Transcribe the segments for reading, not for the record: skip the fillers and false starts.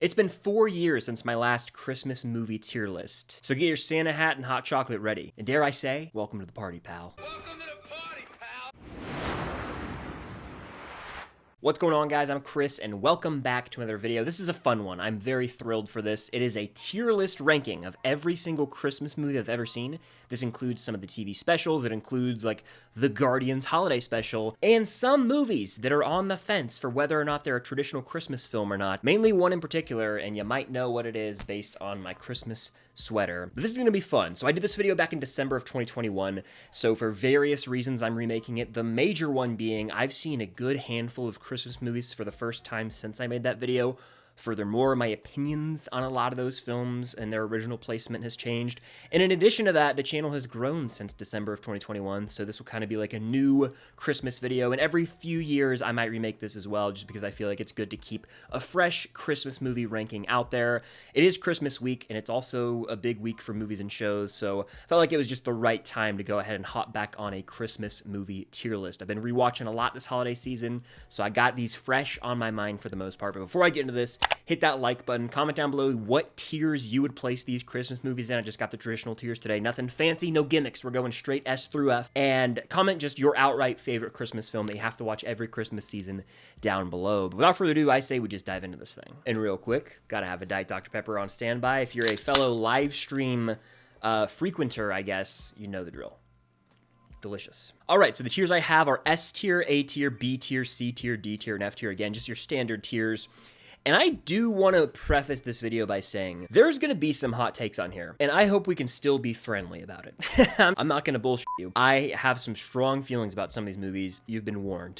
It's been 4 years since my last Christmas movie tier list, so get your Santa hat and hot chocolate ready. And dare I say, welcome to the party, pal. Welcome to the party, pal! What's going on, guys? I'm Chris, and welcome back to another video. This is a fun one. I'm very thrilled for this. It is a tier list ranking of every single Christmas movie I've ever seen. This includes some of the TV specials. It includes, like, the Guardians holiday special, and some movies that are on the fence for whether or not they're a traditional Christmas film or not. Mainly one in particular, and you might know what it is based on my Christmas sweater. But this is going to be fun. So I did this video back in December of 2021, so for various reasons I'm remaking it. The major one being I've seen a good handful of Christmas movies for the first time since I made that video. Furthermore, my opinions on a lot of those films and their original placement has changed. And in addition to that, the channel has grown since December of 2021, so this will kind of be like a new Christmas video. And every few years, I might remake this as well, just because I feel like it's good to keep a fresh Christmas movie ranking out there. It is Christmas week, and it's also a big week for movies and shows, so I felt like it was just the right time to go ahead and hop back on a Christmas movie tier list. I've been rewatching a lot this holiday season, so I got these fresh on my mind for the most part. But before I get into this, hit that like button, comment down below what tiers you would place these Christmas movies in. I just got the traditional tiers today. Nothing fancy, no gimmicks. We're going straight S through F. And comment just your outright favorite Christmas film that you have to watch every Christmas season down below. But without further ado, I say we just dive into this thing. And real quick, gotta have a Diet Dr. Pepper on standby. If you're a fellow live stream frequenter, I guess, you know the drill. Delicious. All right, so the tiers I have are S tier, A tier, B tier, C tier, D tier, and F tier. Again, just your standard tiers. And I do want to preface this video by saying there's going to be some hot takes on here, and I hope we can still be friendly about it. I'm not going to bullshit you. I have some strong feelings about some of these movies. You've been warned.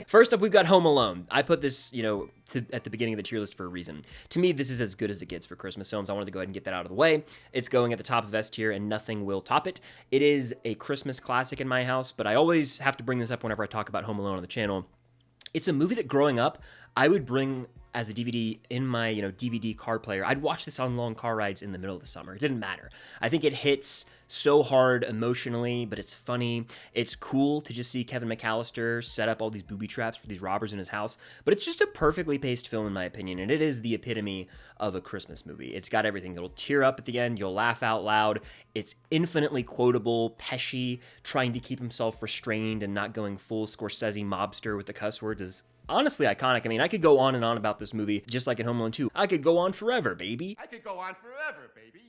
First up, we've got Home Alone. I put this, at the beginning of the tier list for a reason. To me, this is as good as it gets for Christmas films. I wanted to go ahead and get that out of the way. It's going at the top of S tier, and nothing will top it. It is a Christmas classic in my house, but I always have to bring this up whenever I talk about Home Alone on the channel. It's a movie that growing up, I would bring as a DVD in my, DVD card player. I'd watch this on long car rides in the middle of the summer. It didn't matter. I think it hits so hard emotionally, but it's funny. It's cool to just see Kevin McAllister set up all these booby traps for these robbers in his house, but it's just a perfectly paced film in my opinion, and it is the epitome of a Christmas movie. It's got everything. It'll tear up at the end. You'll laugh out loud. It's infinitely quotable. Pesci trying to keep himself restrained and not going full Scorsese mobster with the cuss words is honestly iconic. I mean, I could go on and on about this movie, just like in Home Alone 2. I could go on forever, baby. I could go on forever, baby.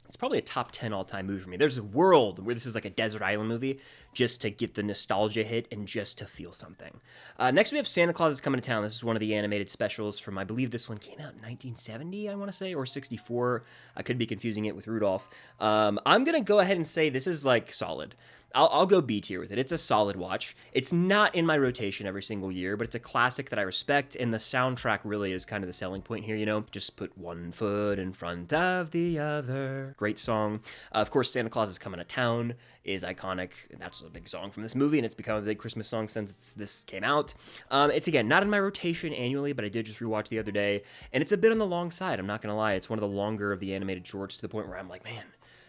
It's probably a top 10 all-time movie for me. There's a world where this is like a desert island movie just to get the nostalgia hit and just to feel something. Next, we have Santa Claus is Coming to Town. This is one of the animated specials from, I believe this one came out in 1970, I want to say, or 64. I could be confusing it with Rudolph. I'm going to go ahead and say this is, like, solid. I'll go B tier with it. It's a solid watch. It's not in my rotation every single year, but it's a classic that I respect, and the soundtrack really is kind of the selling point here, Just put one foot in front of the other. Great song. Of course, Santa Claus is Coming to Town is iconic. That's a big song from this movie, and it's become a big Christmas song since this came out. It's, again, not in my rotation annually, but I did just rewatch the other day, and it's a bit on the long side. I'm not going to lie. It's one of the longer of the animated shorts to the point where I'm like, man,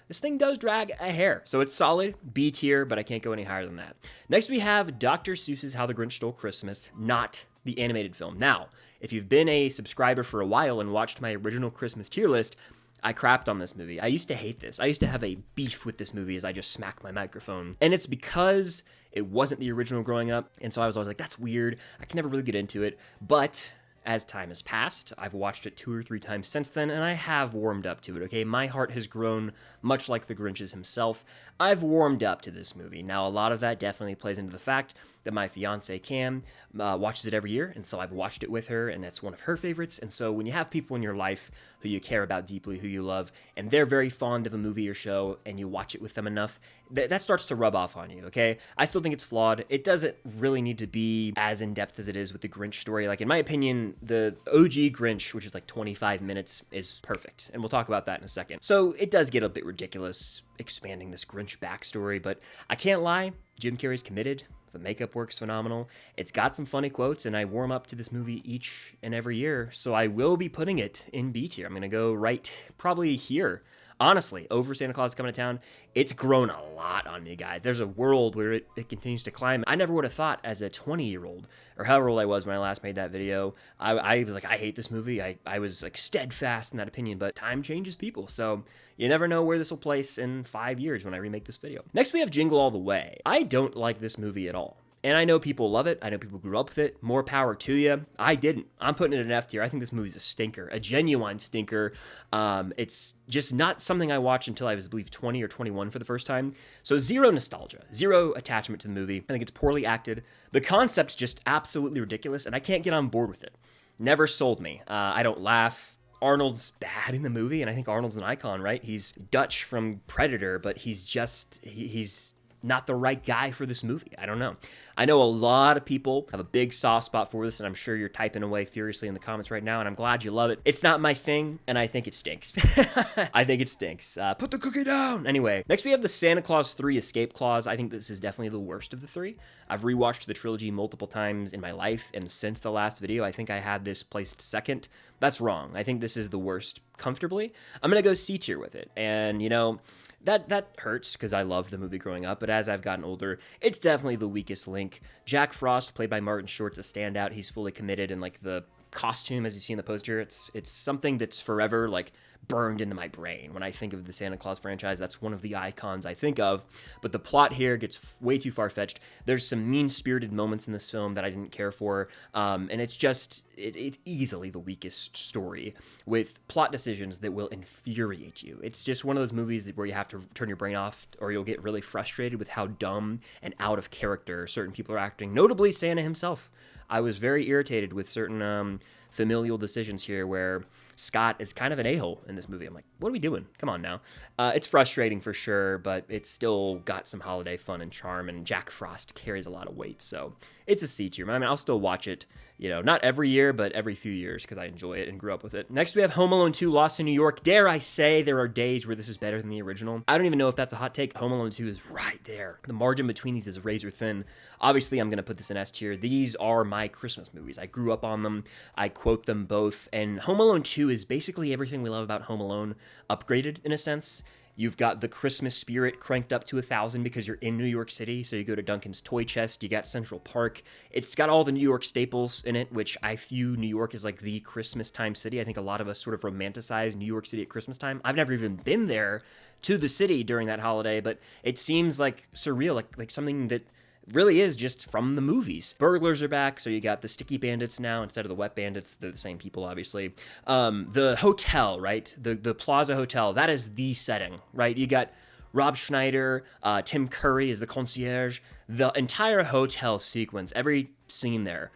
this thing does drag a hair. So it's solid, B tier, but I can't go any higher than that. Next, we have Dr. Seuss's How the Grinch Stole Christmas, not the animated film. Now, if you've been a subscriber for a while and watched my original Christmas tier list, I crapped on this movie. I used to hate this. I used to have a beef with this movie as I just smacked my microphone. And it's because it wasn't the original growing up, and so I was always like, that's weird. I can never really get into it. But as time has passed, I've watched it 2 or 3 times since then, and I have warmed up to it, okay? My heart has grown, much like the Grinch's himself. I've warmed up to this movie. Now, a lot of that definitely plays into the fact that my fiance, Cam, watches it every year, and so I've watched it with her, and it's one of her favorites. And so when you have people in your life who you care about deeply, who you love, and they're very fond of a movie or show, and you watch it with them enough, that starts to rub off on you, okay? I still think it's flawed. It doesn't really need to be as in-depth as it is with the Grinch story. Like, in my opinion, the OG Grinch, which is like 25 minutes, is perfect, and we'll talk about that in a second. So it does get a bit ridiculous expanding this Grinch backstory, but I can't lie, Jim Carrey's committed. The makeup works phenomenal. It's got some funny quotes, and I warm up to this movie each and every year, so I will be putting it in B tier. I'm going to go right probably here honestly, over Santa Claus Coming to Town, it's grown a lot on me, guys. There's a world where it continues to climb. I never would have thought as a 20-year-old, or however old I was when I last made that video, I was like, I hate this movie. I was like steadfast in that opinion, but time changes people. So you never know where this will place in 5 years when I remake this video. Next, we have Jingle All the Way. I don't like this movie at all. And I know people love it. I know people grew up with it. More power to you. I didn't. I'm putting it in F tier. I think this movie's a stinker, a genuine stinker. It's just not something I watched until I was, I believe, 20 or 21 for the first time. So zero nostalgia, zero attachment to the movie. I think it's poorly acted. The concept's just absolutely ridiculous, and I can't get on board with it. Never sold me. I don't laugh. Arnold's bad in the movie, and I think Arnold's an icon, right? He's Dutch from Predator, but he's not the right guy for this movie. I don't know. I know a lot of people have a big soft spot for this, and I'm sure you're typing away furiously in the comments right now, and I'm glad you love it. It's not my thing, and I think it stinks. I think it stinks. Put the cookie down! Anyway, next we have the Santa Claus 3 Escape Clause. I think this is definitely the worst of the three. I've rewatched the trilogy multiple times in my life, and since the last video, I think I had this placed second. That's wrong. I think this is the worst comfortably. I'm gonna go C tier with it, and you know, that hurts because I loved the movie growing up, but as I've gotten older, it's definitely the weakest link. Jack Frost, played by Martin Short's a standout. He's fully committed, and like the costume, as you see in the poster, it's something that's forever like burned into my brain. When I think of the Santa Claus franchise, that's one of the icons I think of, but the plot here gets way too far-fetched. There's some mean-spirited moments in this film that I didn't care for, and it's just, it's easily the weakest story with plot decisions that will infuriate you. It's just one of those movies where you have to turn your brain off or you'll get really frustrated with how dumb and out of character certain people are acting, notably Santa himself. I was very irritated with certain familial decisions here where Scott is kind of an a-hole in this movie. I'm like, what are we doing? Come on now. It's frustrating for sure, but it's still got some holiday fun and charm, and Jack Frost carries a lot of weight, so it's a C tier. I mean, I'll still watch it, you know, not every year, but every few years because I enjoy it and grew up with it. Next, we have Home Alone 2 Lost in New York. Dare I say there are days where this is better than the original. I don't even know if that's a hot take. Home Alone 2 is right there. The margin between these is razor thin. Obviously, I'm going to put this in S tier. These are my Christmas movies. I grew up on them. I quote them both. And Home Alone 2 is basically everything we love about Home Alone upgraded in a sense. You've got the Christmas spirit cranked up to 1,000 because you're in New York City. So you go to Duncan's Toy Chest, you got Central Park. It's got all the New York staples in it, which I view New York as like the Christmas time city. I think a lot of us sort of romanticize New York City at Christmas time. I've never even been there to the city during that holiday, but it seems like surreal, like something that really is just from the movies. Burglars are back, so you got the sticky bandits now instead of the wet bandits. They're the same people, obviously. The hotel, right? The Plaza Hotel, that is the setting, right? You got Rob Schneider, Tim Curry is the concierge. The entire hotel sequence, every scene there,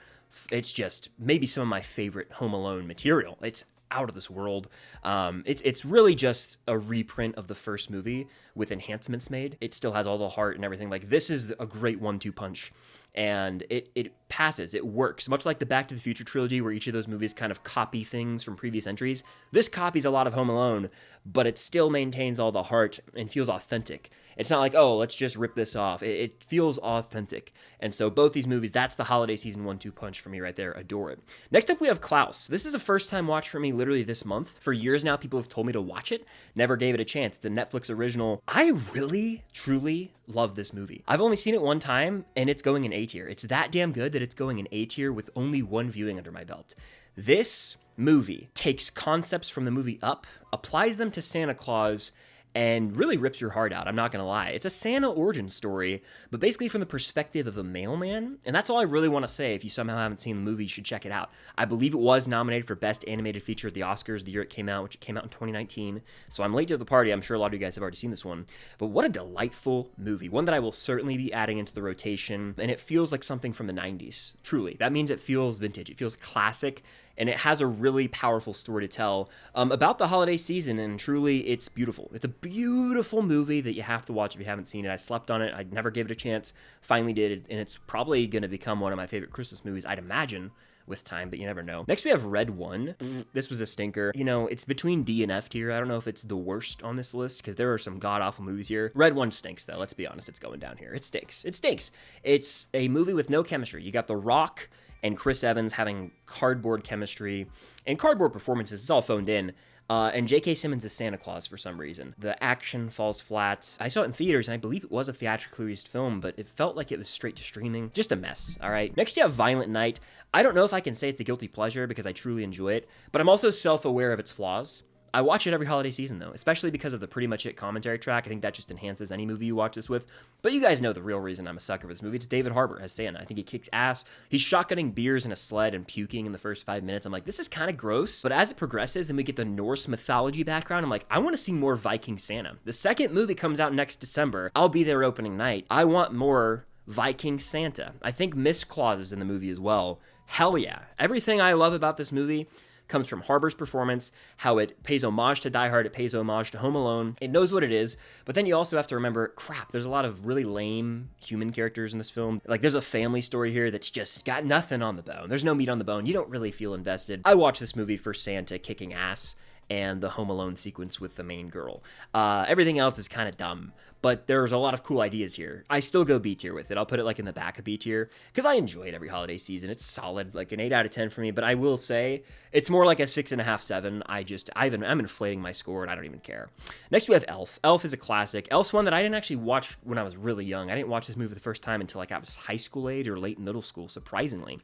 it's just maybe some of my favorite Home Alone material. It's out of this world. It's really just a reprint of the first movie with enhancements made. It still has all the heart and everything. Like, this is a great 1-2 punch, and it passes. It works. Much like the Back to the Future trilogy, where each of those movies kind of copy things from previous entries. This copies a lot of Home Alone, but it still maintains all the heart and feels authentic. It's not like, oh, let's just rip this off. It feels authentic. And so both these movies, that's the holiday season 1-2 punch for me right there. Adore it. Next up, we have Klaus. This is a first-time watch for me literally this month. For years now, people have told me to watch it. Never gave it a chance. It's a Netflix original. I really, truly love this movie. I've only seen it one time, and it's going in A tier. It's that damn good that it's going in A tier with only one viewing under my belt. This movie takes concepts from the movie Up, applies them to Santa Claus, and really rips your heart out. I'm not gonna lie. It's a Santa origin story, but basically from the perspective of a mailman, and that's all I really want to say. If you somehow haven't seen the movie, you should check it out. I believe it was nominated for Best Animated Feature at the Oscars the year it came out, which came out in 2019, so I'm late to the party. I'm sure a lot of you guys have already seen this one, but what a delightful movie. One that I will certainly be adding into the rotation, and it feels like something from the 90s, truly. That means it feels vintage. It feels classic, and it has a really powerful story to tell about the holiday season, and truly, it's beautiful. It's a beautiful movie that you have to watch if you haven't seen it. I slept on it. I never gave it a chance. Finally did, and it's probably going to become one of my favorite Christmas movies, I'd imagine, with time, but you never know. Next, we have Red One. This was a stinker. You know, it's between D and F tier. I don't know if it's the worst on this list, because there are some god-awful movies here. Red One stinks, though. Let's be honest. It's going down here. It stinks. It stinks. It's a movie with no chemistry. You got The Rock and Chris Evans having cardboard chemistry and cardboard performances. It's all phoned in. And J.K. Simmons is Santa Claus for some reason. The action falls flat. I saw it in theaters, and I believe it was a theatrically released film, but it felt like it was straight to streaming. Just a mess, all right? Next, you have Violent Night. I don't know if I can say it's a guilty pleasure because I truly enjoy it, but I'm also self-aware of its flaws. I watch it every holiday season, though, especially because of the Pretty Much It commentary track. I think that just enhances any movie you watch this with. But you guys know the real reason I'm a sucker for this movie. It's David Harbour as Santa. I think he kicks ass. He's shotgunning beers in a sled and puking in the first 5 minutes. I'm like, this is kind of gross. But as it progresses, then we get the Norse mythology background. I'm like, I want to see more Viking Santa. The second movie comes out next December. I'll be there opening night. I want more Viking Santa. I think Miss Claus is in the movie as well. Hell yeah. Everything I love about this movie comes from Harbour's performance, how it pays homage to Die Hard, it pays homage to Home Alone. It knows what it is, but then you also have to remember, crap, there's a lot of really lame human characters in this film. Like, there's a family story here that's just got nothing on the bone. There's no meat on the bone. You don't really feel invested. I watched this movie for Santa kicking ass and the Home Alone sequence with the main girl. Everything else is kind of dumb, but there's a lot of cool ideas here. I still go B tier with it. I'll put it like in the back of B tier because I enjoy it every holiday season. It's solid, like an 8 out of 10 for me, but I will say it's more like a 6.5, 7. I'm inflating my score and I don't even care. Next we have Elf. Elf is a classic. Elf's one that I didn't actually watch when I was really young. I didn't watch this movie the first time until like I was high school age or late middle school, surprisingly.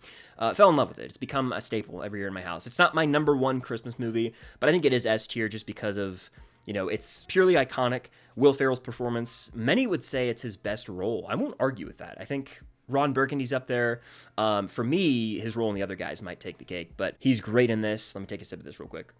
Fell in love with it. It's become a staple every year in my house. It's not my number one Christmas movie, but I think it is S tier just because of, you know, it's purely iconic. Will Ferrell's performance, many would say it's his best role. I won't argue with that. I think Ron Burgundy's up there. For me, his role in The Other Guys might take the cake, but he's great in this. Let me take a sip of this real quick.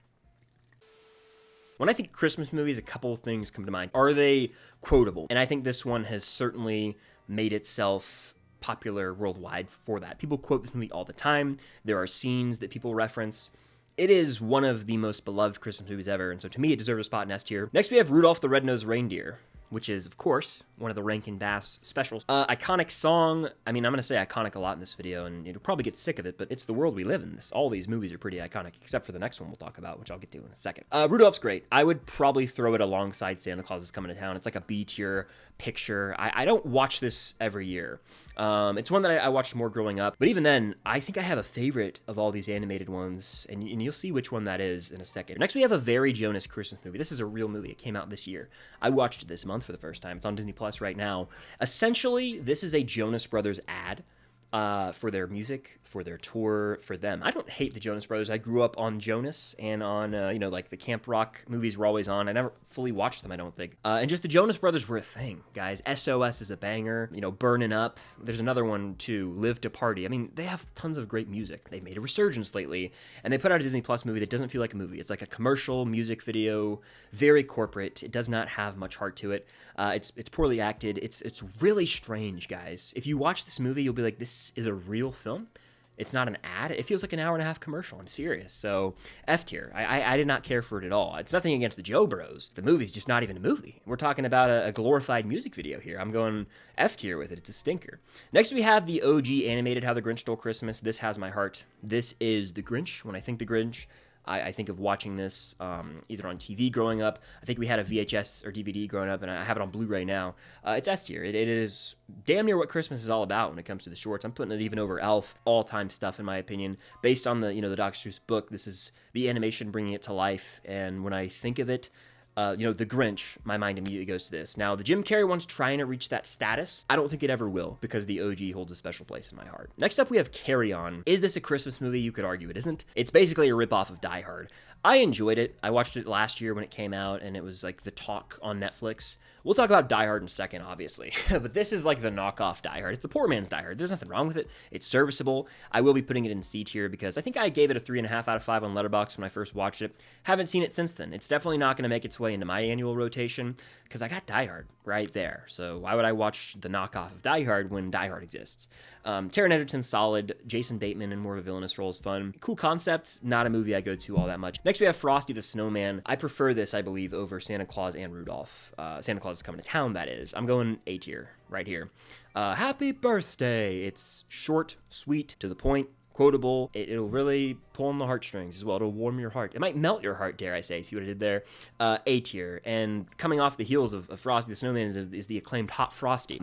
When I think Christmas movies, a couple of things come to mind. Are they quotable? And I think this one has certainly made itself popular worldwide for that. People quote this movie all the time. There are scenes that people reference. It is one of the most beloved Christmas movies ever, and so to me, it deserves a spot in S tier. Next, we have Rudolph the Red-Nosed Reindeer, which is, of course, one of the Rankin Bass specials. Iconic song. I mean, I'm going to say iconic a lot in this video, and you'll probably get sick of it, but it's the world we live in. All these movies are pretty iconic, except for the next one we'll talk about, which I'll get to in a second. Rudolph's great. I would probably throw it alongside Santa Claus is Coming to Town. It's like a B-tier picture. I don't watch this every year. It's one that I watched more growing up, but even then, I think I have a favorite of all these animated ones, and you'll see which one that is in a second. Next, we have a very Jonas Christmas movie. This is a real movie. It came out this year. I watched it this month for the first time. It's on Disney Plus right now. Essentially, this is a Jonas Brothers ad for their music, for their tour, for them. I don't hate the Jonas Brothers. I grew up on Jonas and on, like the Camp Rock movies were always on. I never fully watched them, I don't think. And just the Jonas Brothers were a thing, guys. SOS is a banger. Burning Up. There's another one, too, Live to Party. I mean, they have tons of great music. They've made a resurgence lately, and they put out a Disney Plus movie that doesn't feel like a movie. It's like a commercial music video, very corporate. It does not have much heart to it. It's poorly acted. It's really strange, guys. If you watch this movie, you'll be like, this is a real film. It's not an ad. It feels like an 1.5-hour commercial. I'm serious. So F tier. I did not care for it at all. It's nothing against the Joe Bros. The movie's just not even a movie. We're talking about a glorified music video here. I'm going F tier with it. It's a stinker. Next we have the OG animated How the Grinch Stole Christmas. This has my heart. This is The Grinch. When I think The Grinch, I think of watching this either on TV growing up. I think we had a VHS or DVD growing up, and I have it on Blu-ray now. It's S tier. It is damn near what Christmas is all about when it comes to the shorts. I'm putting it even over Elf, all-time stuff in my opinion. Based on the the Dr. Seuss book, this is the animation bringing it to life. And when I think of it, The Grinch, my mind immediately goes to this. Now, the Jim Carrey one's trying to reach that status. I don't think it ever will because the OG holds a special place in my heart. Next up, we have Carry On. Is this a Christmas movie? You could argue it isn't. It's basically a ripoff of Die Hard. I enjoyed it. I watched it last year when it came out, and it was like the talk on Netflix. We'll talk about Die Hard in a second, obviously, but this is like the knockoff Die Hard. It's the poor man's Die Hard. There's nothing wrong with it. It's serviceable. I will be putting it in C tier because I think I gave it a 3.5 out of 5 on Letterboxd when I first watched it. Haven't seen it since then. It's definitely not going to make its way into my annual rotation because I got Die Hard right there. So why would I watch the knockoff of Die Hard when Die Hard exists? Taron Egerton's solid. Jason Bateman in more of a villainous role is fun. Cool concept. Not a movie I go to all that much. Next we have Frosty the Snowman. I prefer this, I believe, over Santa Claus and Rudolph. Santa Claus is Coming to Town, that is. I'm going A tier right here. Happy birthday. It's short, sweet, to the point, quotable. It'll really pull on the heartstrings as well. It'll warm your heart. It might melt your heart, dare I say. See what I did there? A tier. And coming off the heels of Frosty the Snowman is the acclaimed Hot Frosty.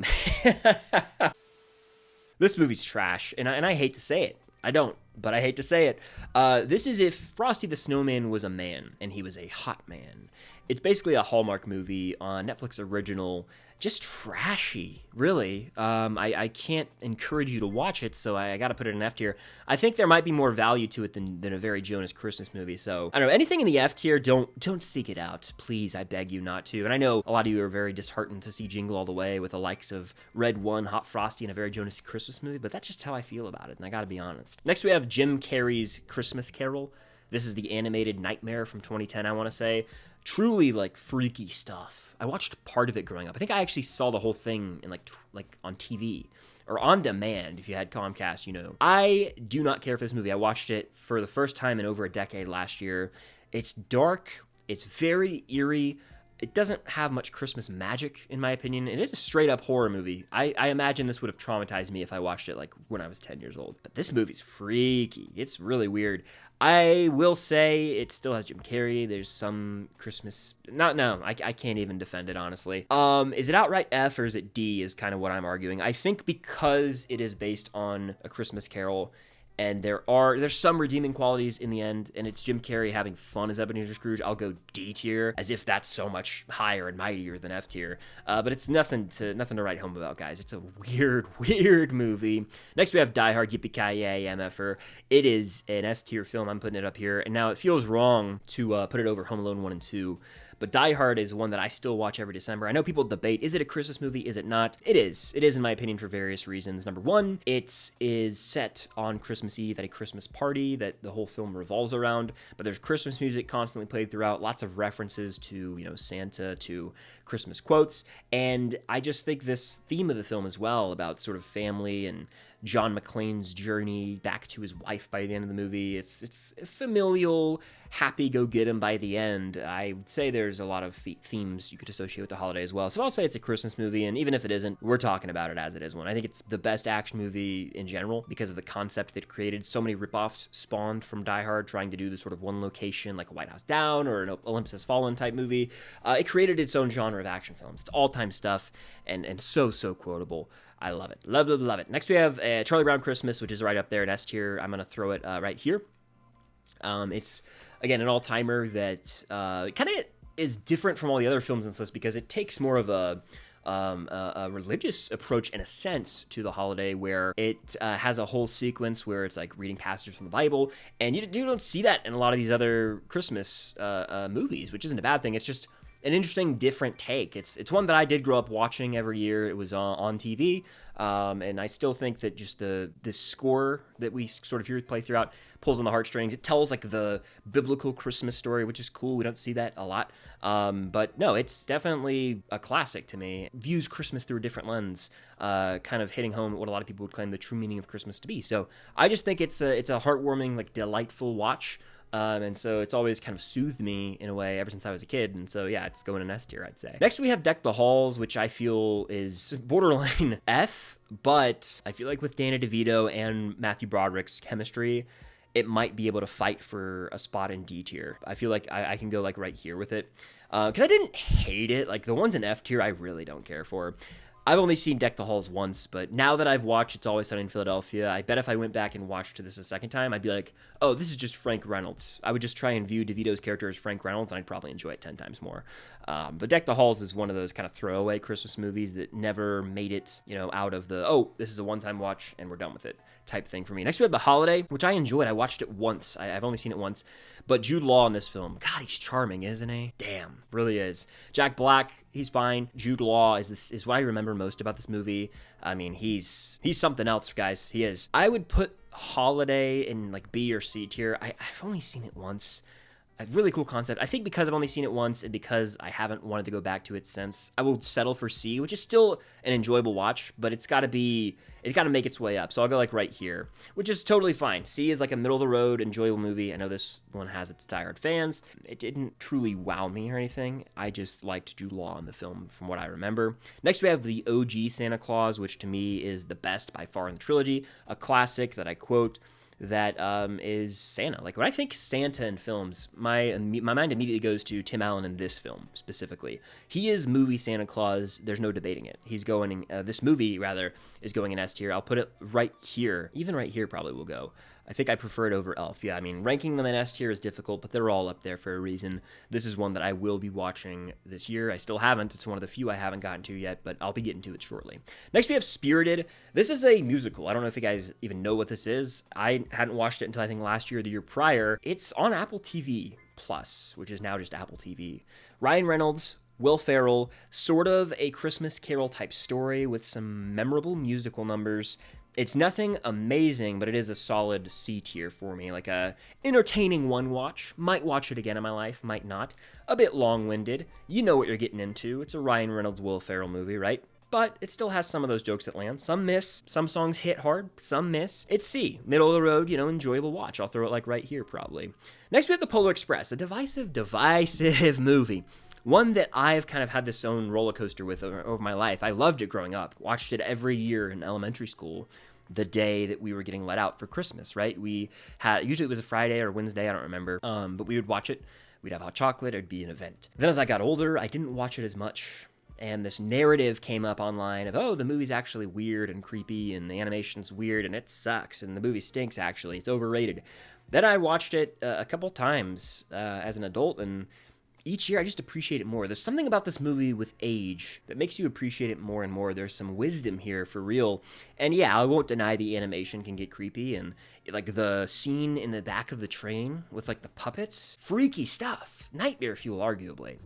This movie's trash, and I hate to say it. I don't, but I hate to say it. This is if Frosty the Snowman was a man, and he was a hot man. It's basically a Hallmark movie on Netflix original, just trashy, really. I can't encourage you to watch it, so I gotta put it in F tier. I think there might be more value to it than a very Jonas Christmas movie, so I don't know, anything in the F tier, don't seek it out. Please, I beg you not to. And I know a lot of you are very disheartened to see Jingle All the Way with the likes of Red One, Hot Frosty, and a very Jonas Christmas movie, but that's just how I feel about it, and I gotta be honest. Next we have Jim Carrey's Christmas Carol. This is the animated Nightmare from 2010, I want to say. Truly, like, freaky stuff. I watched part of it growing up. I think I actually saw the whole thing in, like on TV. Or on demand, if you had Comcast, you know. I do not care for this movie. I watched it for the first time in over a decade last year. It's dark. It's very eerie. It doesn't have much Christmas magic, in my opinion. It is a straight-up horror movie. I imagine this would have traumatized me if I watched it, like, when I was 10 years old. But this movie's freaky. It's really weird. I will say it still has Jim Carrey. There's some Christmas... I can't even defend it, honestly. Is it outright F or is it D is kind of what I'm arguing. I think because it is based on A Christmas Carol... and there's some redeeming qualities in the end, and it's Jim Carrey having fun as Ebenezer Scrooge, I'll go D tier, as if that's so much higher and mightier than F tier. But it's nothing to write home about, guys. It's a weird movie. Next we have Die Hard, Yippee-Ki-Yay, MFR. It is an S tier film. I'm putting it up here, and now it feels wrong to put it over Home Alone 1 and 2. But Die Hard is one that I still watch every December. I know people debate, is it a Christmas movie? Is it not? It is. It is, in my opinion, for various reasons. Number one, it is set on Christmas Eve at a Christmas party that the whole film revolves around. But there's Christmas music constantly played throughout, lots of references to, you know, Santa, to Christmas quotes. And I just think this theme of the film as well, about sort of family and John McClane's journey back to his wife by the end of the movie. It's familial, happy go get him by the end. I would say there's a lot of themes you could associate with the holiday as well. So I'll say it's a Christmas movie, and even if it isn't, we're talking about it as it is one. I think it's the best action movie in general because of the concept that it created. So many ripoffs spawned from Die Hard, trying to do the sort of one location like a White House Down or an Olympus Has Fallen type movie. It created its own genre of action films. It's all-time stuff and so quotable. I love it. Love it. Next we have Charlie Brown Christmas, which is right up there in S tier. I'm going to throw it right here. It's, again, an all-timer that kind of is different from all the other films in this list because it takes more of a religious approach in a sense to the holiday, where it has a whole sequence where it's like reading passages from the Bible, and you don't see that in a lot of these other Christmas movies, which isn't a bad thing. It's just an interesting, different take. It's one that I did grow up watching every year. It was on TV, and I still think that just this score that we sort of hear play throughout pulls on the heartstrings. It tells like the biblical Christmas story, which is cool. We don't see that a lot, but no, it's definitely a classic to me. Views Christmas through a different lens, kind of hitting home at what a lot of people would claim the true meaning of Christmas to be. So I just think it's a heartwarming, like, delightful watch. And so it's always kind of soothed me in a way ever since I was a kid. And so, yeah, it's going in S tier, I'd say. Next, we have Deck the Halls, which I feel is borderline F, but I feel like with Danny DeVito and Matthew Broderick's chemistry, it might be able to fight for a spot in D tier. I feel like I can go, like, right here with it. Because I didn't hate it. Like, the ones in F tier, I really don't care for. I've only seen Deck the Halls once, but now that I've watched It's Always Sunny in Philadelphia, I bet if I went back and watched this a second time, I'd be like, oh, this is just Frank Reynolds. I would just try and view DeVito's character as Frank Reynolds, and I'd probably enjoy it 10 times more. But Deck the Halls is one of those kind of throwaway Christmas movies that never made it, you know, out of the, oh, this is a one-time watch and we're done with it type thing for me. Next we have The Holiday, which I enjoyed. I watched it once. I've only seen it once. But Jude Law in this film, God, he's charming, isn't he? Damn, really is. Jack Black, he's fine. Jude Law is what I remember most about this movie. I mean, he's something else, guys. He is. I would put Holiday in like B or C tier. I've only seen it once. A really cool concept. I think because I've only seen it once and because I haven't wanted to go back to it since, I will settle for C, which is still an enjoyable watch, but it's got to make its way up. So I'll go like right here, which is totally fine. C is like a middle of the road, enjoyable movie. I know this one has its diehard fans. It didn't truly wow me or anything. I just liked Jude Law in the film from what I remember. Next we have the OG Santa Claus, which to me is the best by far in the trilogy. A classic that I quote, that is Santa. Like, when I think Santa in films, my mind immediately goes to Tim Allen in this film specifically. He is movie Santa Claus. There's no debating it. He's going, this movie rather, is going in S tier. I'll put it right here. Even right here probably will go. I think I prefer it over Elf. Yeah, I mean, ranking them in S tier is difficult, but they're all up there for a reason. This is one that I will be watching this year. I still haven't. It's one of the few I haven't gotten to yet, but I'll be getting to it shortly. Next, we have Spirited. This is a musical. I don't know if you guys even know what this is. I hadn't watched it until I think last year or the year prior. It's on Apple TV Plus, which is now just Apple TV. Ryan Reynolds, Will Ferrell, sort of a Christmas Carol type story with some memorable musical numbers. It's nothing amazing, but it is a solid C tier for me, like a entertaining one watch. Might watch it again in my life, might not. A bit long-winded. You know what you're getting into. It's a Ryan Reynolds, Will Ferrell movie, right? But it still has some of those jokes that land. Some miss, some songs hit hard, some miss. It's C, middle of the road, enjoyable watch. I'll throw it like right here probably. Next we have The Polar Express, a divisive movie. One that I've kind of had this own roller coaster with over my life. I loved it growing up. Watched it every year in elementary school, the day that we were getting let out for Christmas, right? Usually it was a Friday or Wednesday, I don't remember. But we would watch it. We'd have hot chocolate. It'd be an event. Then as I got older, I didn't watch it as much. And this narrative came up online of, oh, the movie's actually weird and creepy, and the animation's weird, and it sucks, and the movie stinks, actually. It's overrated. Then I watched it a couple times as an adult, and each year I just appreciate it more. There's something about this movie with age that makes you appreciate it more and more. There's some wisdom here for real. And yeah, I won't deny the animation can get creepy, and like the scene in the back of the train with like the puppets, freaky stuff. Nightmare fuel, arguably.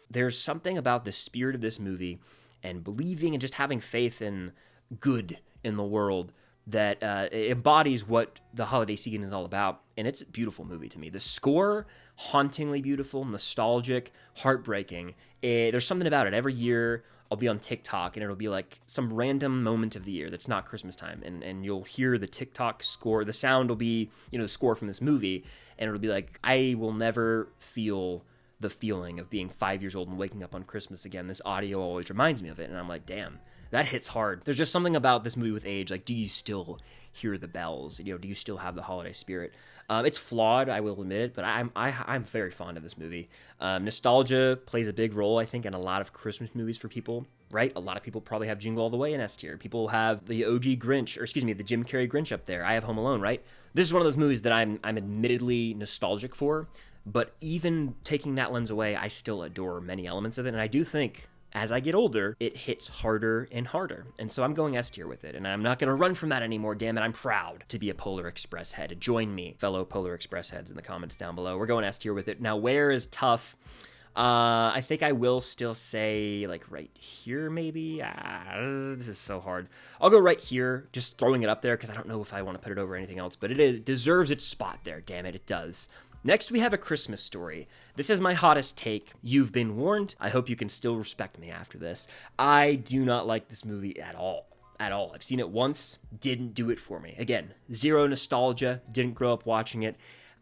There's something about the spirit of this movie and believing and just having faith in good in the world that it embodies what the holiday season is all about, and it's a beautiful movie to me. The score, hauntingly beautiful, nostalgic, heartbreaking. There's something about it. Every year, I'll be on TikTok, and it'll be like some random moment of the year that's not Christmas time, and you'll hear the TikTok score. The sound will be, the score from this movie, and it'll be like, I will never feel the feeling of being 5 years old and waking up on Christmas again. This audio always reminds me of it, and I'm like, damn. That hits hard. There's just something about this movie with age. Like, do you still hear the bells? Do you still have the holiday spirit? It's flawed, I will admit it, but I'm very fond of this movie. Nostalgia plays a big role, I think, in a lot of Christmas movies for people, right? A lot of people probably have Jingle All the Way in S tier. People have the OG Grinch, the Jim Carrey Grinch up there. I have Home Alone, right? This is one of those movies that I'm admittedly nostalgic for, but even taking that lens away, I still adore many elements of it, and I do think as I get older, it hits harder and harder. And so I'm going S tier with it, and I'm not going to run from that anymore, damn it. I'm proud to be a Polar Express head. Join me, fellow Polar Express heads, in the comments down below. We're going S tier with it. Now, where is tough? I think I will still say, like, right here, maybe? This is so hard. I'll go right here, just throwing it up there, because I don't know if I want to put it over anything else, but it deserves its spot there, damn it, it does. Next, we have A Christmas Story. This is my hottest take. You've been warned. I hope you can still respect me after this. I do not like this movie at all. At all. I've seen it once. Didn't do it for me. Again, zero nostalgia. Didn't grow up watching it.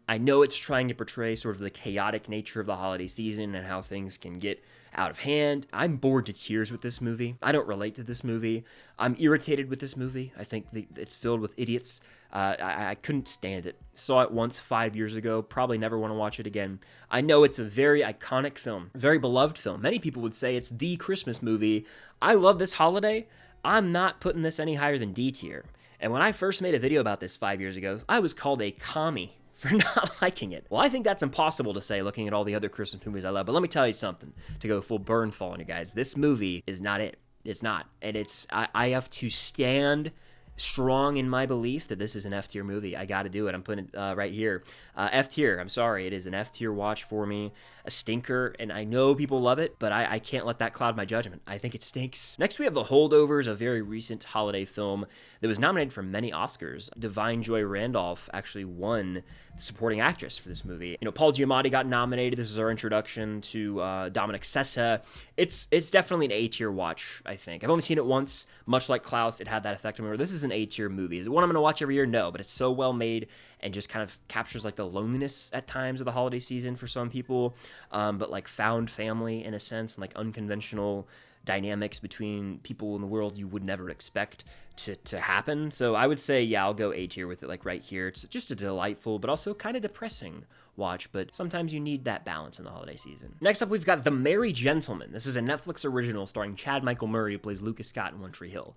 I know it's trying to portray sort of the chaotic nature of the holiday season and how things can get out of hand. I'm bored to tears with this movie. I don't relate to this movie. I'm irritated with this movie. I think it's filled with idiots. I couldn't stand it. Saw it once 5 years ago. Probably never want to watch it again. I know it's a very iconic film, very beloved film. Many people would say it's the Christmas movie. I love this holiday. I'm not putting this any higher than D tier. And when I first made a video about this 5 years ago, I was called a commie for not liking it. Well, I think that's impossible to say looking at all the other Christmas movies I love, but let me tell you something to go full Bernthal on you guys. This movie is not it. It's not. And I have to stand strong in my belief that this is an F tier movie. I got to do it. I'm putting it right here. F tier. I'm sorry. It is an F tier watch for me. A stinker. And I know people love it, but I can't let that cloud my judgment. I think it stinks. Next, we have The Holdovers, a very recent holiday film that was nominated for many Oscars. Divine Joy Randolph actually won the supporting actress for this movie. Paul Giamatti got nominated. This is our introduction to Dominic Sessa. It's definitely an A tier watch, I think. I've only seen it once. Much like Klaus, it had that effect on me. This is an A tier movie. Is it one I'm going to watch every year? No, but it's so well made and just kind of captures like the loneliness at times of the holiday season for some people, but like found family in a sense, and like unconventional dynamics between people in the world you would never expect to happen. So I would say, yeah, I'll go A tier with it, like right here. It's just a delightful, but also kind of depressing watch, but sometimes you need that balance in the holiday season. Next up, we've got The Merry Gentleman. This is a Netflix original starring Chad Michael Murray, who plays Lucas Scott in One Tree Hill.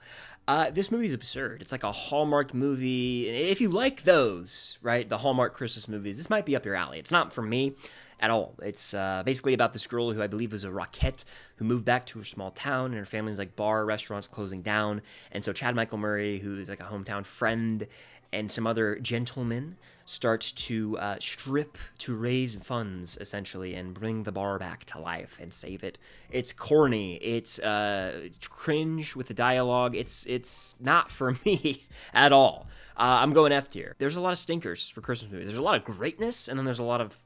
This movie is absurd. It's like a Hallmark movie. If you like those, right, the Hallmark Christmas movies, this might be up your alley. It's not for me at all. It's basically about this girl who I believe was a Rockette who moved back to her small town, and her family's like bar restaurants closing down. And so Chad Michael Murray, who is like a hometown friend, and some other gentlemen starts to strip to raise funds, essentially, and bring the bar back to life and save it. It's corny. It's cringe with the dialogue. It's not for me at all. I'm going F tier. There's a lot of stinkers for Christmas movies. There's a lot of greatness, and then there's a lot of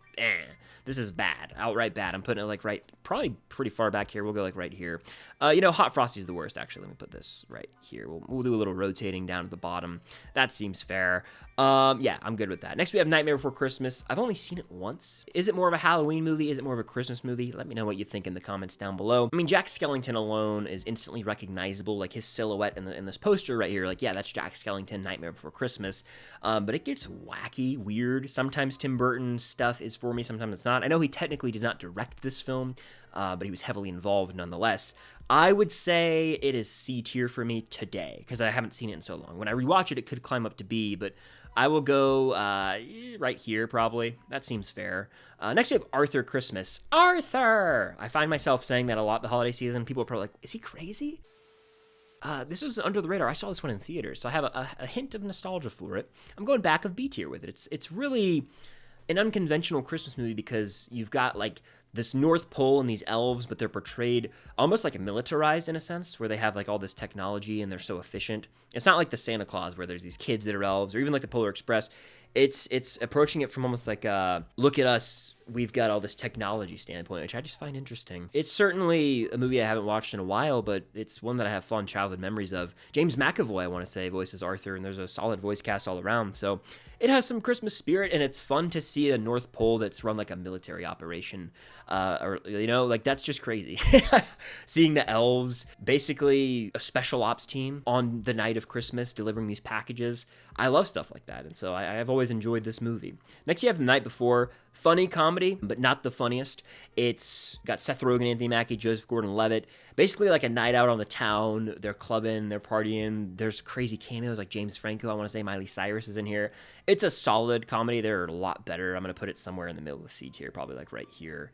this is bad, outright bad. I'm putting it like right, probably pretty far back here. We'll go like right here. Hot Frosty's the worst, actually. Let me put this right here. We'll do a little rotating down at the bottom. That seems fair. Yeah, I'm good with that. Next, we have Nightmare Before Christmas. I've only seen it once. Is it more of a Halloween movie? Is it more of a Christmas movie? Let me know what you think in the comments down below. I mean, Jack Skellington alone is instantly recognizable. Like his silhouette in this poster right here. Like, yeah, that's Jack Skellington, Nightmare Before Christmas. But it gets wacky, weird. Sometimes Tim Burton stuff is for me, sometimes it's not. I know he technically did not direct this film, but he was heavily involved nonetheless. I would say it is C tier for me today, because I haven't seen it in so long. When I rewatch it, it could climb up to B, but I will go right here, probably. That seems fair. Next, we have Arthur Christmas. Arthur! I find myself saying that a lot the holiday season. People are probably like, is he crazy? This was under the radar. I saw this one in theaters, so I have a hint of nostalgia for it. I'm going back of B tier with it. It's really an unconventional Christmas movie because you've got like this North Pole and these elves, but they're portrayed almost like militarized in a sense, where they have like all this technology and they're so efficient. It's not like the Santa Claus where there's these kids that are elves, or even like the Polar Express. It's approaching it from almost like look at us, we've got all this technology standpoint, which I just find interesting. It's certainly a movie I haven't watched in a while, but it's one that I have fond childhood memories of. James McAvoy, I want to say, voices Arthur, and there's a solid voice cast all around, so it has some Christmas spirit, and it's fun to see a North Pole that's run like a military operation, like that's just crazy. Seeing the elves, basically a special ops team on the night of Christmas delivering these packages. I love stuff like that, and so I've always enjoyed this movie. Next, you have The Night Before. Funny comedy, but not the funniest. It's got Seth Rogen, Anthony Mackie, Joseph Gordon-Levitt. Basically like a night out on the town. They're clubbing, they're partying. There's crazy cameos like James Franco. I want to say Miley Cyrus is in here. It's a solid comedy. They're a lot better. I'm going to put it somewhere in the middle of the C tier, probably like right here.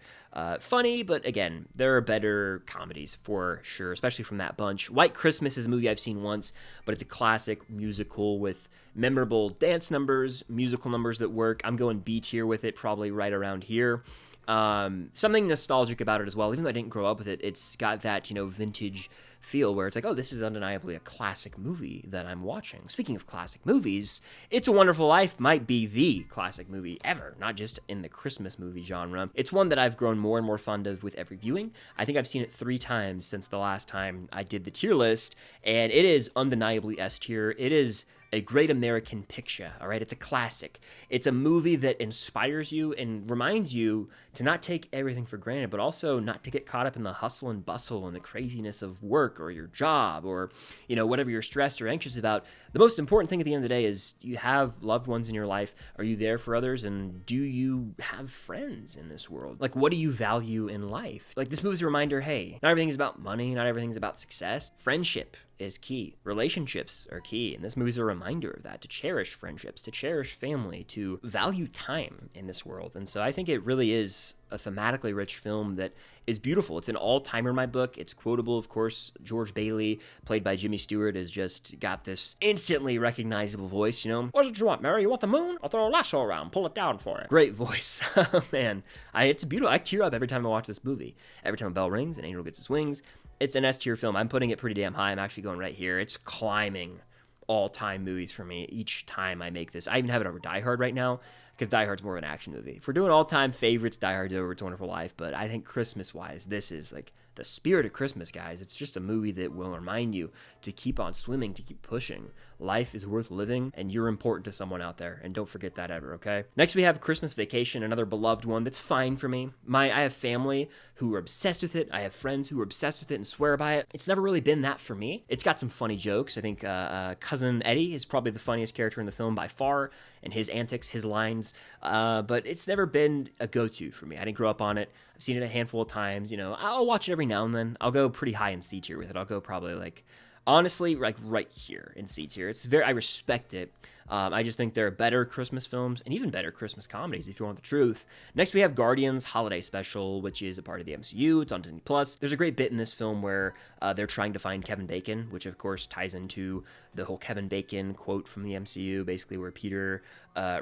Funny, but again, there are better comedies for sure, especially from that bunch. White Christmas is a movie I've seen once, but it's a classic musical with memorable dance numbers, musical numbers that work. I'm going B tier with it, probably right around here. Something nostalgic about it as well. Even though I didn't grow up with it, it's got that, vintage feel where it's like, oh, this is undeniably a classic movie that I'm watching. Speaking of classic movies, It's a Wonderful Life might be the classic movie ever, not just in the Christmas movie genre. It's one that I've grown more and more fond of with every viewing. I think I've seen it 3 times since the last time I did the tier list, and it is undeniably S tier. It is a great American picture, all right? It's a classic. It's a movie that inspires you and reminds you to not take everything for granted, but also not to get caught up in the hustle and bustle and the craziness of work or your job or, whatever you're stressed or anxious about. The most important thing at the end of the day is, you have loved ones in your life. Are you there for others? And do you have friends in this world? Like, what do you value in life? Like, this movie's a reminder, hey, not everything's about money, not everything's about success. Friendship is key. Relationships are key. And this movie's a reminder of that, to cherish friendships, to cherish family, to value time in this world. And so I think it really is a thematically rich film that is beautiful. It's an all-timer in my book. It's quotable, of course. George Bailey, played by Jimmy Stewart, has just got this instantly recognizable voice, What did you want, Mary? You want the moon? I'll throw a lasso around, pull it down for it. Great voice. Man, it's beautiful. I tear up every time I watch this movie. Every time a bell rings, an angel gets his wings. It's an S tier film. I'm putting it pretty damn high. I'm actually going right here. It's climbing all-time movies for me each time I make this. I even have it over Die Hard right now, because Die Hard's more of an action movie. If we're doing all-time favorites, Die Hard's over It's a Wonderful Life, but I think Christmas-wise, this is like the spirit of Christmas, guys. It's just a movie that will remind you to keep on swimming, to keep pushing. Life is worth living, and you're important to someone out there, and don't forget that ever, okay? Next, we have Christmas Vacation, another beloved one that's fine for me. I have family who are obsessed with it. I have friends who are obsessed with it and swear by it. It's never really been that for me. It's got some funny jokes. I think Cousin Eddie is probably the funniest character in the film by far, and his antics, his lines, but it's never been a go-to for me. I didn't grow up on it. I've seen it a handful of times. You know, I'll watch it every now and then. I'll go pretty high in C tier with it. I'll go probably like, honestly, like right here in C tier. I respect it. I just think there are better Christmas films and even better Christmas comedies, if you want the truth. Next, we have Guardians Holiday Special, which is a part of the MCU. It's on Disney+. There's a great bit in this film where they're trying to find Kevin Bacon, which of course ties into the whole Kevin Bacon quote from the MCU, basically where Peter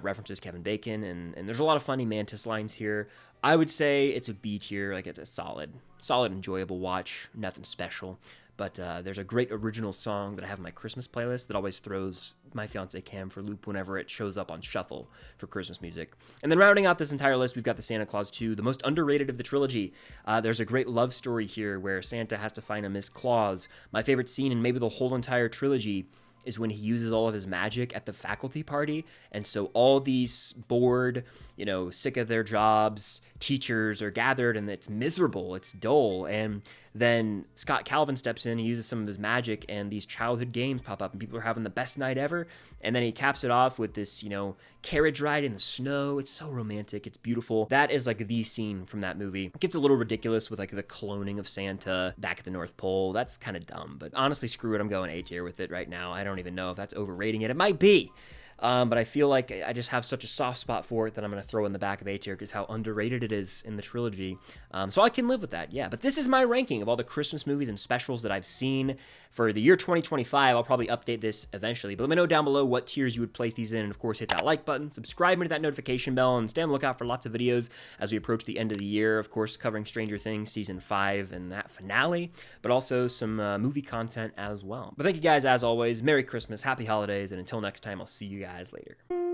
references Kevin Bacon, and there's a lot of funny Mantis lines here. I would say it's a B tier, like it's a solid, enjoyable watch, nothing special. But there's a great original song that I have in my Christmas playlist that always throws my fiance Cam for a loop whenever it shows up on shuffle for Christmas music. And then rounding out this entire list, we've got the Santa Claus 2, the most underrated of the trilogy. There's a great love story here where Santa has to find a Miss Claus. My favorite scene in maybe the whole entire trilogy is when he uses all of his magic at the faculty party. And so all these bored, sick of their jobs teachers are gathered, and it's miserable, it's dull. And then Scott Calvin steps in, he uses some of his magic, and these childhood games pop up, and people are having the best night ever. And then he caps it off with this, carriage ride in the snow. It's so romantic. It's beautiful. That is like the scene from that movie. It gets a little ridiculous with like the cloning of Santa back at the North Pole. That's kind of dumb, but honestly, screw it. I'm going A tier with it right now. I don't even know if that's overrating it. It might be. But I feel like I just have such a soft spot for it that I'm going to throw in the back of A tier because how underrated it is in the trilogy. So I can live with that, yeah. But this is my ranking of all the Christmas movies and specials that I've seen for the year 2025. I'll probably update this eventually. But let me know down below what tiers you would place these in. And of course, hit that like button, subscribe, and hit that notification bell, and stay on the lookout for lots of videos as we approach the end of the year. Of course, covering Stranger Things Season 5 and that finale, but also some movie content as well. But thank you guys, as always. Merry Christmas, Happy Holidays, and until next time, I'll see you guys later.